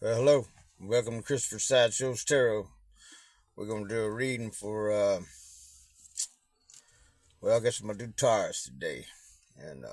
Hello, welcome to Christopher Sideshow's Tarot. We're going to do a reading for, I guess I'm going to do Taurus today. And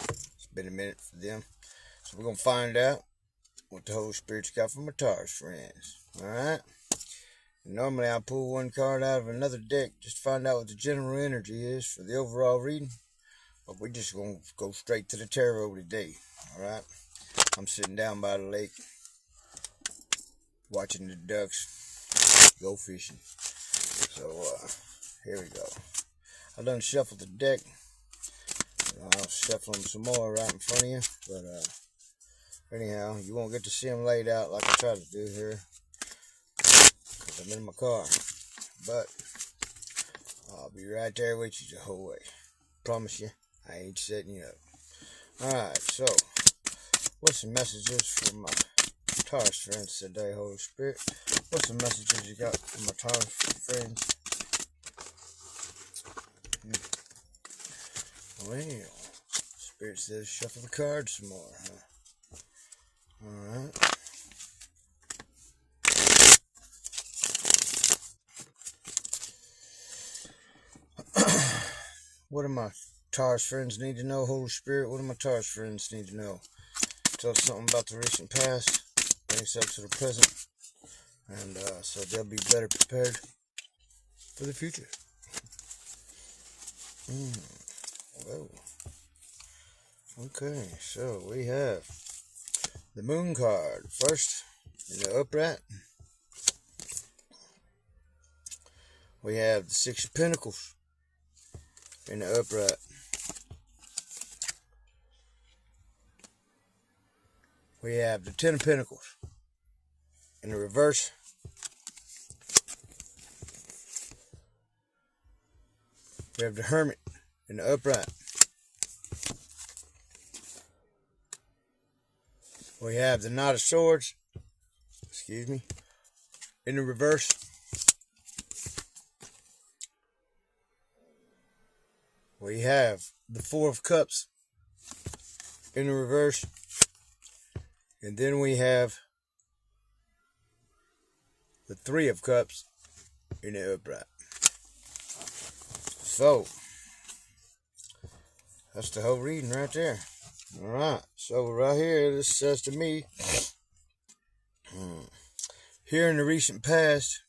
it's been a minute for them. So we're going to find out what the Holy Spirit's got for my Taurus friends. Alright? Normally I pull one card out of another deck just to find out what the general energy is for the overall reading. But we're just going to go straight to the tarot today. Alright? I'm sitting down by the lake watching the ducks go fishing. So, here we go. I done shuffled the deck. I'll shuffle them some more right in front of you. But, anyhow, you won't get to see them laid out like I try to do here, because I'm in my car. But, I'll be right there with you the whole way. Promise you, I ain't setting you up. Alright, so, what's the messages for my Taurus friends today, Holy Spirit? What's the messages you got for my Taurus friends? Well, Spirit says shuffle the cards some more, huh? Alright. What do my Taurus friends need to know, Holy Spirit? What do my Taurus friends need to know? Tell us something about the recent past, bring us up to the present, and so they'll be better prepared for the future. Whoa. Okay, so we have the Moon card first in the upright. We have the Six of Pentacles in the upright. We have the Ten of Pentacles in the reverse. We have the Hermit in the upright. We have the Knight of Swords, in the reverse. We have the Four of Cups in the reverse. And then we have the Three of Cups in the upright. So, that's the whole reading right there. Alright, so right here, this says to me, here in the recent past,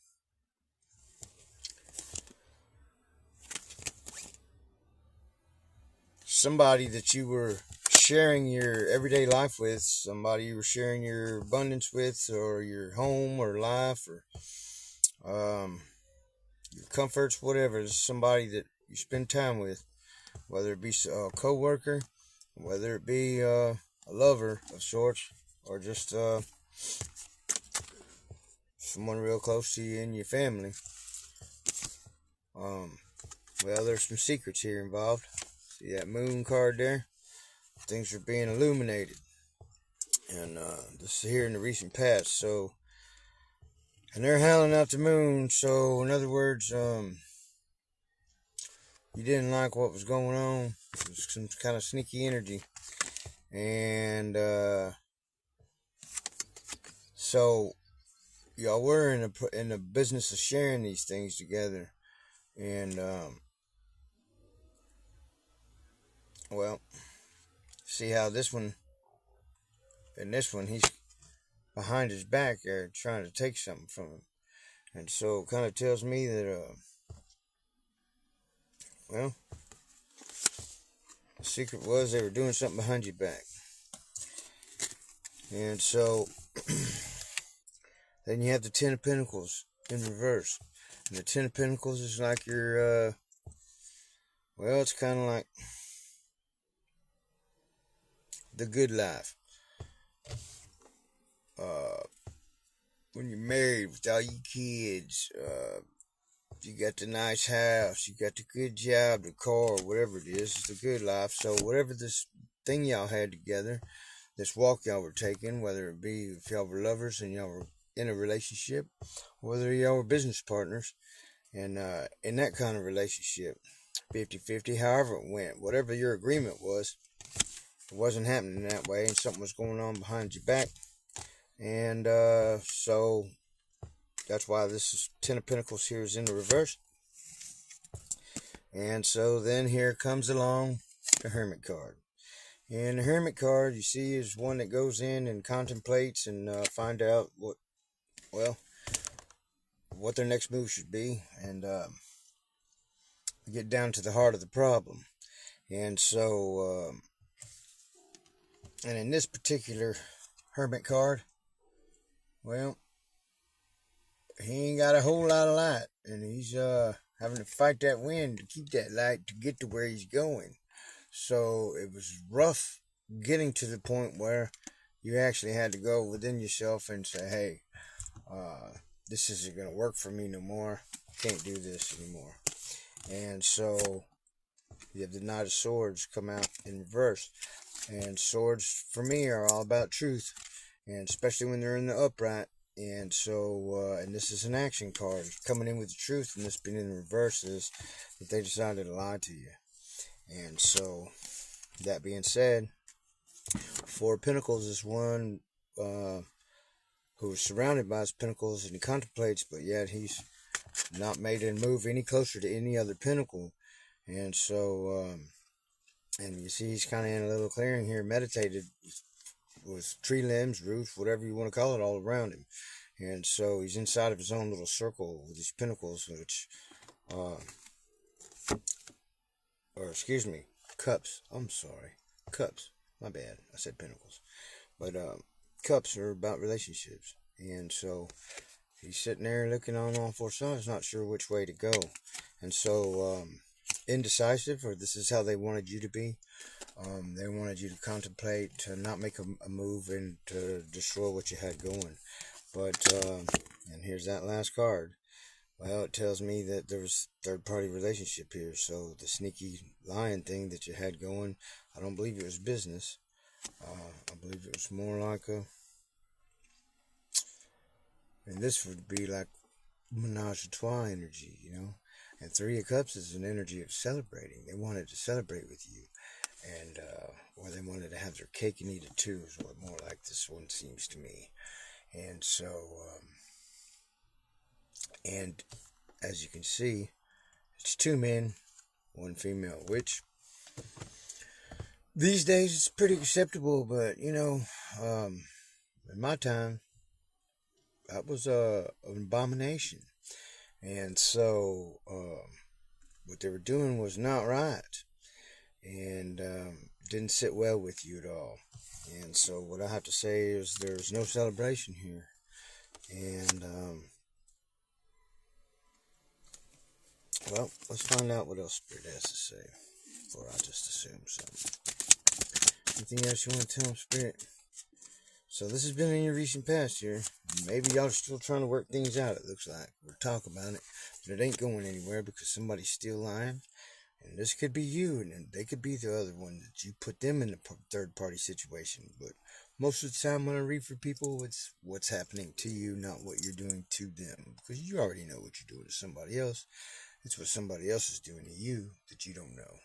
somebody that you were sharing your everyday life with, somebody you were sharing your abundance with, or your home or life, or your comforts, whatever. It's somebody that you spend time with, whether it be a co-worker, whether it be a lover of sorts, or just someone real close to you in your family. Well, there's some secrets here involved. See that Moon card there? Things are being illuminated. And this is here in the recent past. So, and they're howling out the moon. So, in other words, you didn't like what was going on. It was some kind of sneaky energy. And so, y'all were in the business of sharing these things together. And, well, see how this one, and this one, he's behind his back there trying to take something from him. And so it kind of tells me that, well, the secret was they were doing something behind your back. And so, then you have the Ten of Pentacles in reverse. And the Ten of Pentacles is like your, well, it's kind of like the good life. When you're married with all your kids, you got the nice house, you got the good job, the car, whatever it is, it's the good life. So whatever this thing y'all had together, this walk y'all were taking, whether it be if y'all were lovers and y'all were in a relationship, whether y'all were business partners, and in that kind of relationship, 50-50, however it went, whatever your agreement was, it wasn't happening that way, and something was going on behind your back. And so that's why this is Ten of Pentacles here is in the reverse. And so then here comes along the Hermit card. And the Hermit card, you see, is one that goes in and contemplates and find out what their next move should be, and get down to the heart of the problem. And so, and in this particular Hermit card, well, he ain't got a whole lot of light, and he's having to fight that wind to keep that light to get to where he's going. So it was rough getting to the point where you actually had to go within yourself and say, hey, this isn't going to work for me no more. Can't do this anymore. And so you have the Knight of Swords come out in reverse. And swords, for me, are all about truth. And especially when they're in the upright. And so, and this is an action card. Coming in with the truth, and this being in the reverse is that they decided to lie to you. And so, that being said, Four of Pentacles is one who is surrounded by his pentacles and he contemplates, but yet he's not made a move any closer to any other pentacle. And so, and you see he's kind of in a little clearing here, meditated with tree limbs, roots, whatever you want to call it, all around him. And so he's inside of his own little circle with these pentacles, which, or excuse me, cups. I'm sorry, cups. My bad. I said pentacles. But cups are about relationships. And so he's sitting there looking on all four sides, not sure which way to go. And so indecisive, or this is how they wanted you to be. They wanted you to contemplate, to not make a move and to destroy what you had going. But, and here's that last card. Well, it tells me that there was third-party relationship here. So the sneaky lying thing that you had going, I don't believe it was business. I believe it was more like and this would be like menage a trois energy, you know. And Three of Cups is an energy of celebrating. They wanted to celebrate with you. And, or they wanted to have their cake and eat it too, is what more like this one seems to me. And so, and as you can see, it's two men, one female, which these days it's pretty acceptable, but you know, in my time, that was an abomination. And so, what they were doing was not right, and didn't sit well with you at all. And so, what I have to say is there's no celebration here. And, well, let's find out what else Spirit has to say before I just assume something. Anything else you want to tell them, Spirit? So this has been in your recent past here. Maybe y'all are still trying to work things out, it looks like. We'll talk about it. But it ain't going anywhere because somebody's still lying. And this could be you, and they could be the other one that you put them in a third-party situation. But most of the time when I read for people, it's what's happening to you, not what you're doing to them. Because you already know what you're doing to somebody else. It's what somebody else is doing to you that you don't know.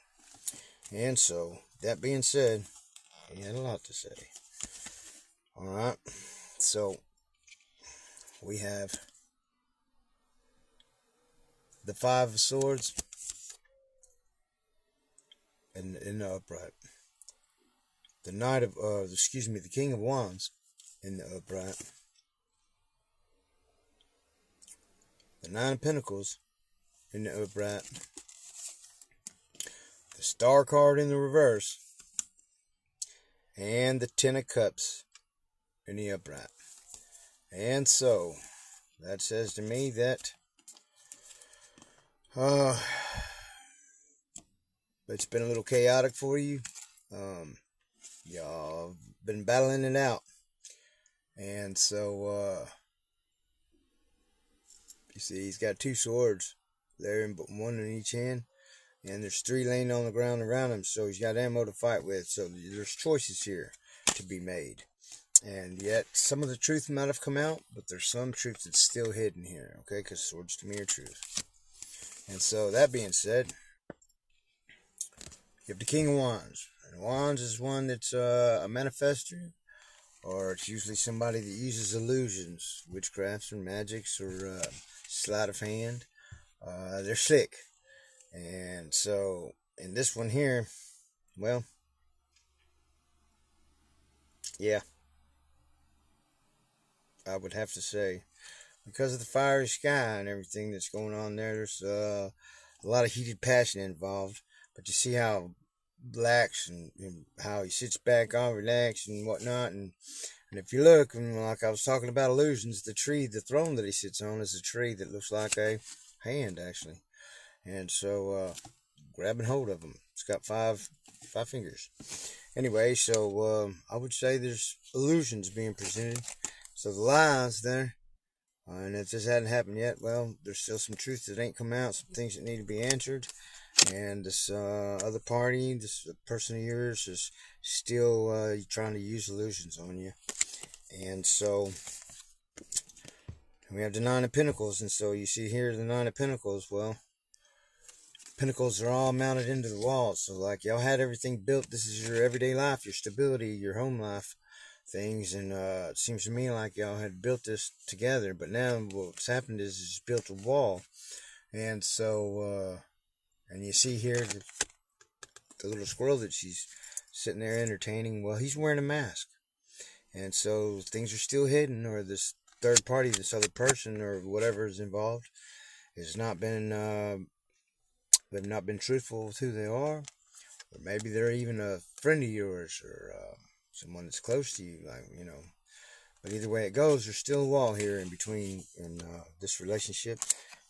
And so, that being said, he had a lot to say. Alright, so we have the Five of Swords in the upright. The the King of Wands in the upright. The Nine of Pentacles in the upright. The Star card in the reverse. And the Ten of Cups in the upright. And so, that says to me that it's been a little chaotic for you. Y'all been battling it out. And so, you see, he's got two swords there, but one in each hand. And there's three laying on the ground around him, so he's got ammo to fight with. So there's choices here to be made. And yet, some of the truth might have come out, but there's some truth that's still hidden here, okay? Because swords to me are truth. And so, that being said, you have the King of Wands. And Wands is one that's a manifester, or it's usually somebody that uses illusions, witchcrafts or magics or sleight of hand. They're slick. And so in this one here, well, yeah, I would have to say, because of the fiery sky and everything that's going on there, there's a lot of heated passion involved. But you see how relaxed and how he sits back all relaxed and whatnot. And if you look, and like I was talking about illusions, the throne that he sits on is a tree that looks like a hand, actually. And so, grabbing hold of him, it's got five fingers. Anyway, so I would say there's illusions being presented. So the lies there, and if this hadn't happened yet, well, there's still some truth that ain't come out, some things that need to be answered. And this other party, this person of yours, is still trying to use illusions on you. And so we have the Nine of Pentacles, and so you see here the Nine of Pentacles. Well, Pentacles are all mounted into the walls. So like y'all had everything built. This is your everyday life, your stability, your home life things. And it seems to me like y'all had built this together. But now what's happened is built a wall. And so, and you see here the little squirrel that she's sitting there entertaining. Well, he's wearing a mask. And so things are still hidden, or this third party, this other person or whatever is involved has not been, they've not been truthful with who they are. Or maybe they're even a friend of yours, or someone that's close to you, like, you know. But either way it goes, there's still a wall here in between in this relationship.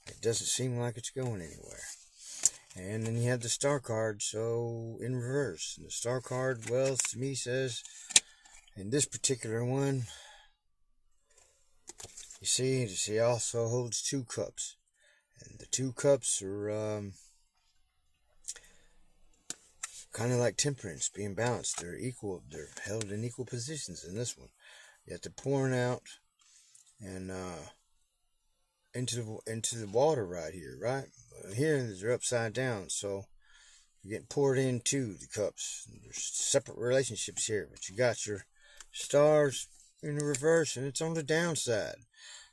It doesn't seem like it's going anywhere. And then you have the Star card, so in reverse. And the Star card, well, to me says, in this particular one, you see, she also holds 2 cups. And the 2 cups are kind of like temperance, being balanced. They're equal. They're held in equal positions in this one. Yet they're pouring out and into the water right here, right? Here they're upside down, so you're getting poured into the cups. There's separate relationships here, but you got your stars in the reverse, and it's on the downside.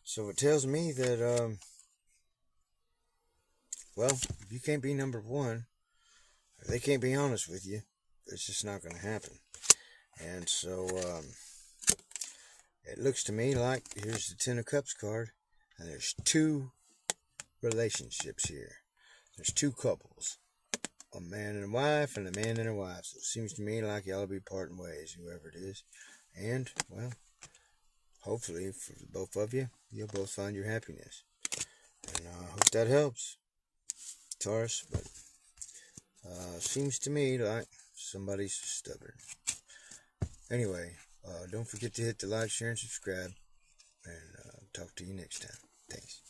So it tells me that, well, if you can't be number one, if they can't be honest with you, it's just not going to happen. And so, it looks to me like here's the Ten of Cups card, and there's 2 relationships here. There's 2 couples, a man and a wife, and a man and a wife. So it seems to me like y'all will be parting ways, whoever it is. And, well, hopefully for both of you, you'll both find your happiness. And I hope that helps, Taurus. But seems to me like somebody's stubborn. Anyway, don't forget to hit the like, share, and subscribe. And talk to you next time. Thanks.